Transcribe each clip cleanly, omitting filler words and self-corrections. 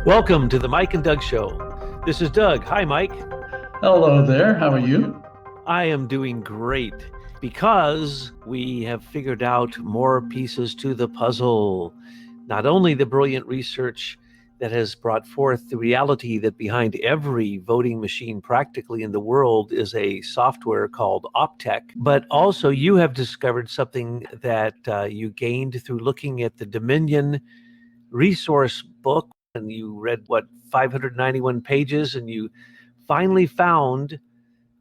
Welcome to the Mike and Doug Show. This is Doug. Hi, Mike. Hello there. How are you? I am doing great because we have figured out more pieces to the puzzle. Not only the brilliant research that has brought forth the reality that behind every voting machine practically in the world is a software called Optech, but also you have discovered something that you gained through looking at the Dominion resource book, and you read 591 pages, and you finally found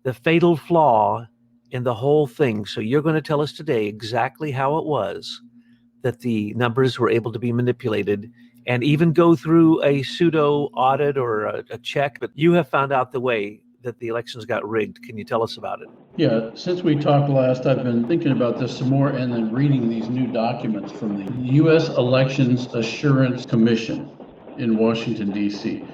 the fatal flaw in the whole thing. So you're going to tell us today exactly how it was that the numbers were able to be manipulated and even go through a pseudo audit or a check, but you have found out the way that the elections got rigged. Can you tell us about it? Yeah, since we talked last, I've been thinking about this some more and then reading these new documents from the U.S. Elections Assurance Commission in Washington, D.C.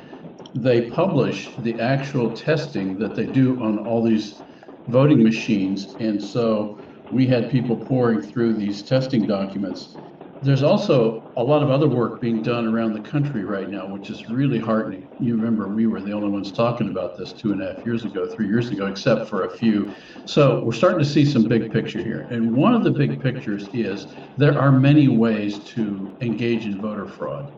They publish the actual testing that they do on all these voting machines. And so we had people pouring through these testing documents. There's also a lot of other work being done around the country right now, which is really heartening. You remember we were the only ones talking about this 2.5 years ago, 3 years ago, except for a few. So we're starting to see some big picture here. And one of the big pictures is there are many ways to engage in voter fraud,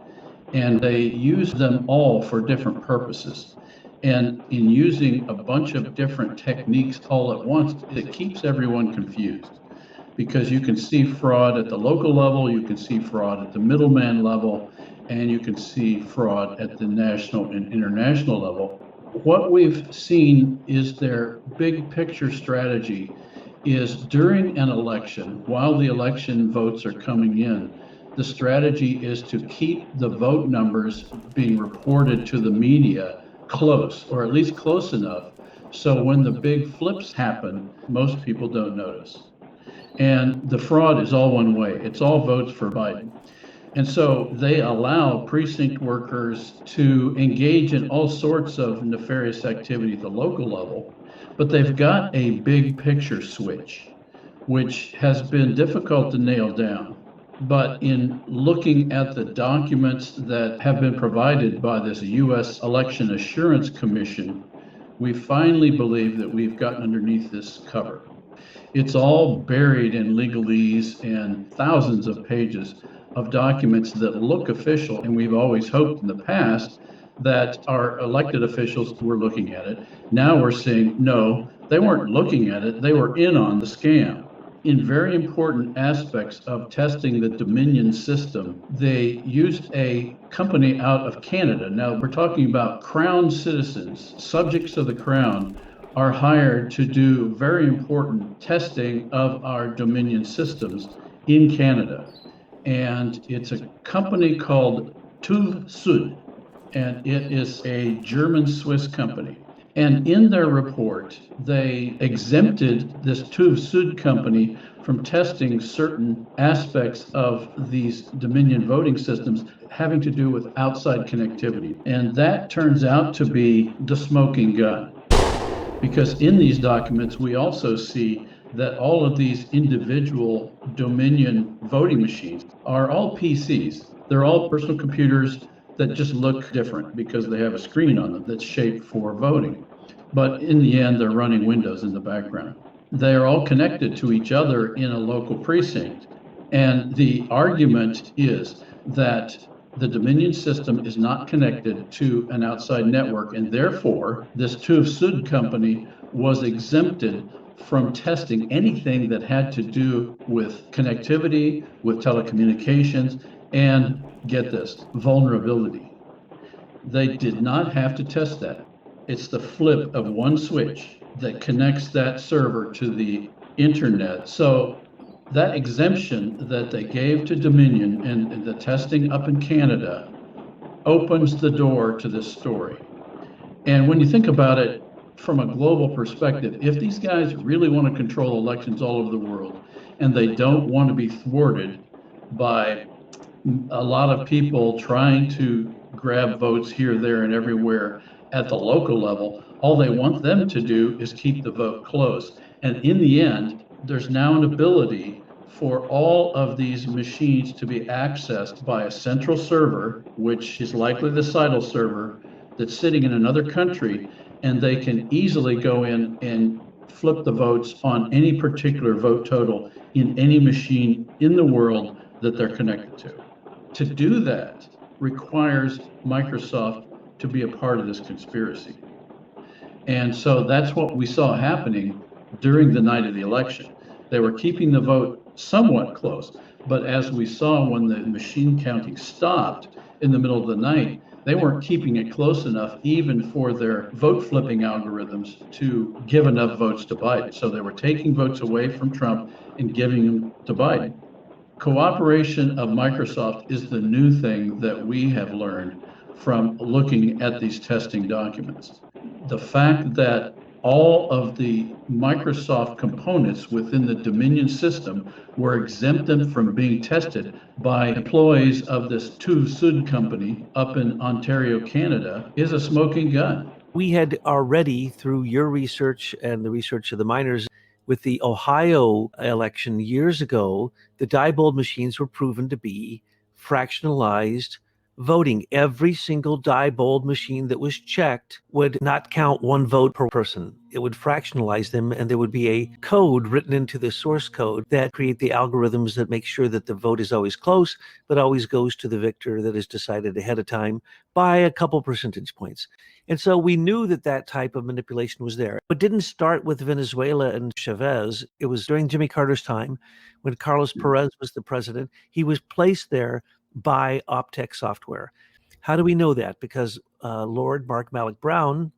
and they use them all for different purposes. And in using a bunch of different techniques all at once, it keeps everyone confused, because you can see fraud at the local level, you can see fraud at the middleman level, and you can see fraud at the national and international level. What we've seen is their big picture strategy is during an election, while the election votes are coming in, the strategy is to keep the vote numbers being reported to the media close, or at least close enough, so when the big flips happen, most people don't notice. And the fraud is all one way. It's all votes for Biden. And so they allow precinct workers to engage in all sorts of nefarious activity at the local level, but they've got a big picture switch, which has been difficult to nail down. But in looking at the documents that have been provided by this U.S. Election Assurance Commission, we finally believe that we've gotten underneath this cover. It's all buried in legalese and thousands of pages of documents that look official, and we've always hoped in the past that our elected officials were looking at it. Now we're saying, no, they weren't looking at it, they were in on the scam. In very important aspects of testing the Dominion system, they used a company out of Canada. Now we're talking about Crown citizens, subjects of the Crown, are hired to do very important testing of our Dominion systems in Canada. And it's a company called TUV SUD, and it is a German-Swiss company. And in their report, they exempted this TUV SUD company from testing certain aspects of these Dominion voting systems having to do with outside connectivity. And that turns out to be the smoking gun, because in these documents, we also see that all of these individual Dominion voting machines are all PCs. They're all personal computers that just look different because they have a screen on them that's shaped for voting. But in the end, they're running Windows in the background. They are all connected to each other in a local precinct. And the argument is that the Dominion system is not connected to an outside network, and therefore this TUV SUD company was exempted from testing anything that had to do with connectivity, with telecommunications, and get this, vulnerability. They did not have to test that. It's the flip of one switch that connects that server to the internet. So that exemption that they gave to Dominion and the testing up in Canada opens the door to this story. And when you think about it from a global perspective, if these guys really want to control elections all over the world, and they don't want to be thwarted by a lot of people trying to grab votes here, there, and everywhere at the local level, all they want them to do is keep the vote close. And in the end, there's now an ability for all of these machines to be accessed by a central server, which is likely the CITL server that's sitting in another country, and they can easily go in and flip the votes on any particular vote total in any machine in the world that they're connected to. To do that requires Microsoft to be a part of this conspiracy. And so that's what we saw happening during the night of the election. They were keeping the vote somewhat close, but as we saw when the machine counting stopped in the middle of the night, they weren't keeping it close enough even for their vote flipping algorithms to give enough votes to Biden. So they were taking votes away from Trump and giving them to Biden. Cooperation of Microsoft is the new thing that we have learned from looking at these testing documents. The fact that all of the Microsoft components within the Dominion system were exempted from being tested by employees of this TUV SUD company up in Ontario, Canada, is a smoking gun. We had already, through your research and the research of the miners, with the Ohio election years ago, the Diebold machines were proven to be fractionalized voting. Every single Diebold machine that was checked would not count one vote per person. It would fractionalize them, and there would be a code written into the source code that create the algorithms that make sure that the vote is always close, but always goes to the victor that is decided ahead of time by a couple percentage points. And so we knew that that type of manipulation was there. It didn't start with Venezuela and Chavez. It was during Jimmy Carter's time when Carlos Perez was the president. He was placed there by Optech Software. How do we know that? Because Lord Mark Malloch Brown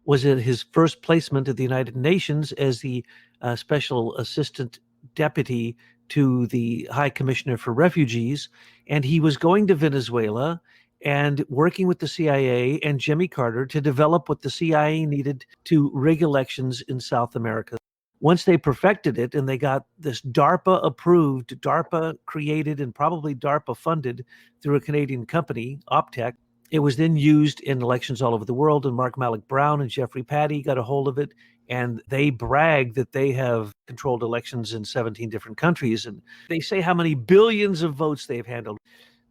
was at his first placement at the United Nations as the special assistant deputy to the High Commissioner for Refugees. And he was going to Venezuela and working with the CIA and Jimmy Carter to develop what the CIA needed to rig elections in South America. Once they perfected it and they got this DARPA approved, DARPA created and probably DARPA funded through a Canadian company, Optech, it was then used in elections all over the world. And Mark Malloch Brown and Jeffrey Patty got a hold of it. And they brag that they have controlled elections in 17 different countries. And they say how many billions of votes they've handled.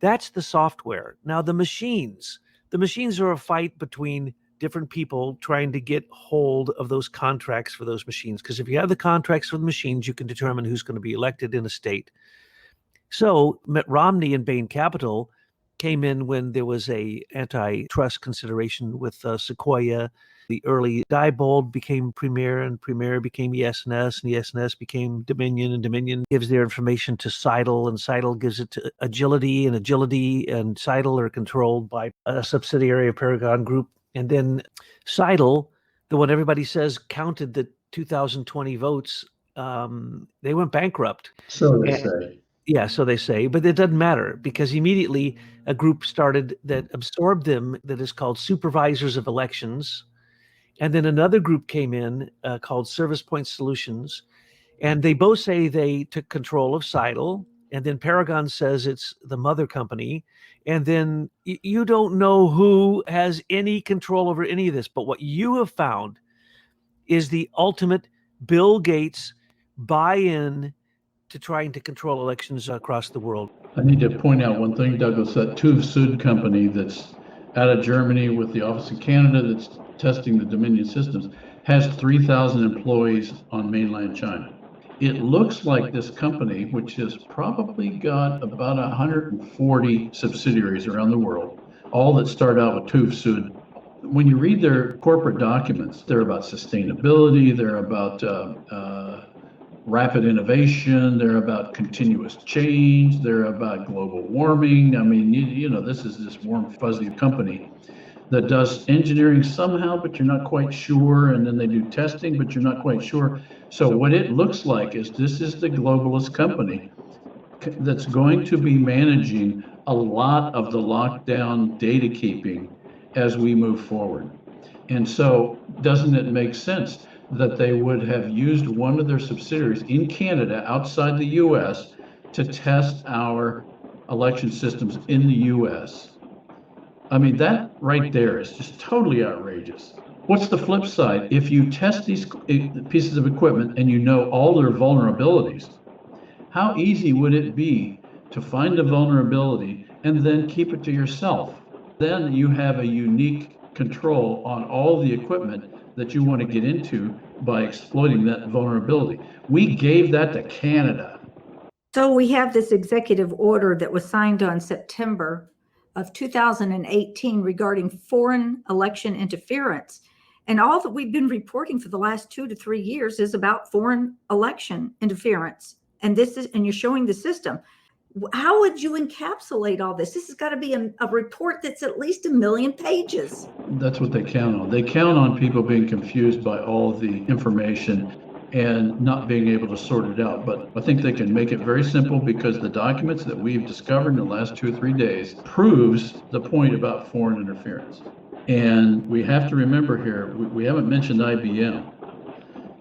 That's the software. Now, the machines are a fight between different people trying to get hold of those contracts for those machines. Because if you have the contracts for the machines, you can determine who's going to be elected in a state. So Mitt Romney and Bain Capital came in when there was a antitrust consideration with Sequoia. The early Diebold became Premier, and Premier became ES&S, and ES&S became Dominion, and Dominion gives their information to CITL, and CITL gives it to Agility, and CITL are controlled by a subsidiary of Paragon Group. And then CITL, the one everybody says counted the 2020 votes, they went bankrupt. So they say. Yeah, so they say, but it doesn't matter because immediately a group started that absorbed them that is called Supervisors of Elections. And then another group came in called Service Point Solutions. And they both say they took control of CITL. And then Paragon says it's the mother company. And then you don't know who has any control over any of this. But what you have found is the ultimate Bill Gates buy-in to trying to control elections across the world. I need to point out one thing, Douglas, that TUV SUD company that's out of Germany with the office in Canada that's testing the Dominion systems has 3,000 employees on mainland China. It looks like this company, which has probably got about 140 subsidiaries around the world, all that start out with TUV SUD. When you read their corporate documents, they're about sustainability, they're about rapid innovation, they're about continuous change, they're about global warming. I mean, you know, this is this warm, fuzzy company that does engineering somehow, but you're not quite sure. And then they do testing, but you're not quite sure. So what it looks like is this is the globalist company that's going to be managing a lot of the lockdown data keeping as we move forward. And so doesn't it make sense that they would have used one of their subsidiaries in Canada outside the US to test our election systems in the US? I mean, that right there is just totally outrageous. What's the flip side? If you test these pieces of equipment and you know all their vulnerabilities, How easy would it be to find a vulnerability and then keep it to yourself? Then you have a unique control on all the equipment that you want to get into by exploiting that vulnerability. We gave that to Canada. So we have this executive order that was signed on September of 2018 regarding foreign election interference. And all that we've been reporting for the last 2 to 3 years is about foreign election interference. And you're showing the system. How would you encapsulate all this? This has got to be a report that's at least 1 million pages. That's what they count on. They count on people being confused by all the information and not being able to sort it out. But I think they can make it very simple, because the documents that we've discovered in the last 2 or 3 days proves the point about foreign interference. And we have to remember here, we haven't mentioned IBM,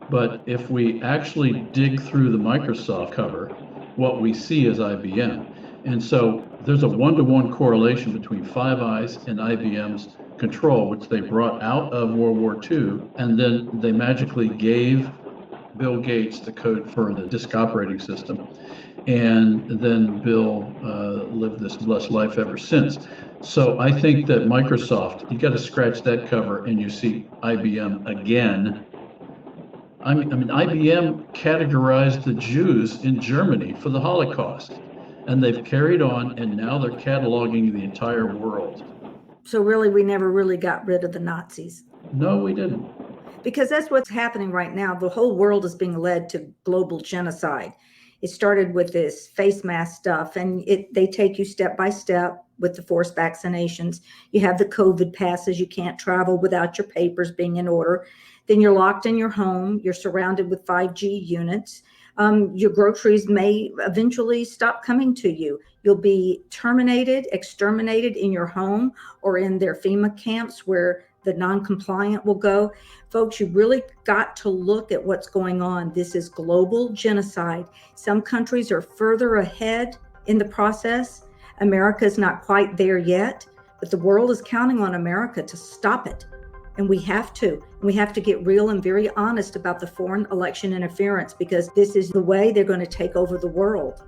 but if we actually dig through the Microsoft cover, what we see is IBM. And so there's a one-to-one correlation between Five Eyes and IBM's control, which they brought out of World War II, and then they magically gave Bill Gates the code for the disk operating system. And then Bill lived this blessed life ever since. So I think that Microsoft, you got to scratch that cover and you see IBM again. I mean, IBM categorized the Jews in Germany for the Holocaust, and they've carried on, and now they're cataloging the entire world. So really, we never really got rid of the Nazis. No, we didn't. Because that's what's happening right now. The whole world is being led to global genocide. It started with this face mask stuff, and they take you step by step with the forced vaccinations. You have the COVID passes. You can't travel without your papers being in order. Then you're locked in your home. You're surrounded with 5G units. Your groceries may eventually stop coming to you. You'll be terminated, exterminated in your home or in their FEMA camps where the non-compliant will go. Folks, you really got to look at what's going on. This is global genocide. Some countries are further ahead in the process. America's not quite there yet, but the world is counting on America to stop it. And we have to. We have to get real and very honest about the foreign election interference, because this is the way they're going to take over the world.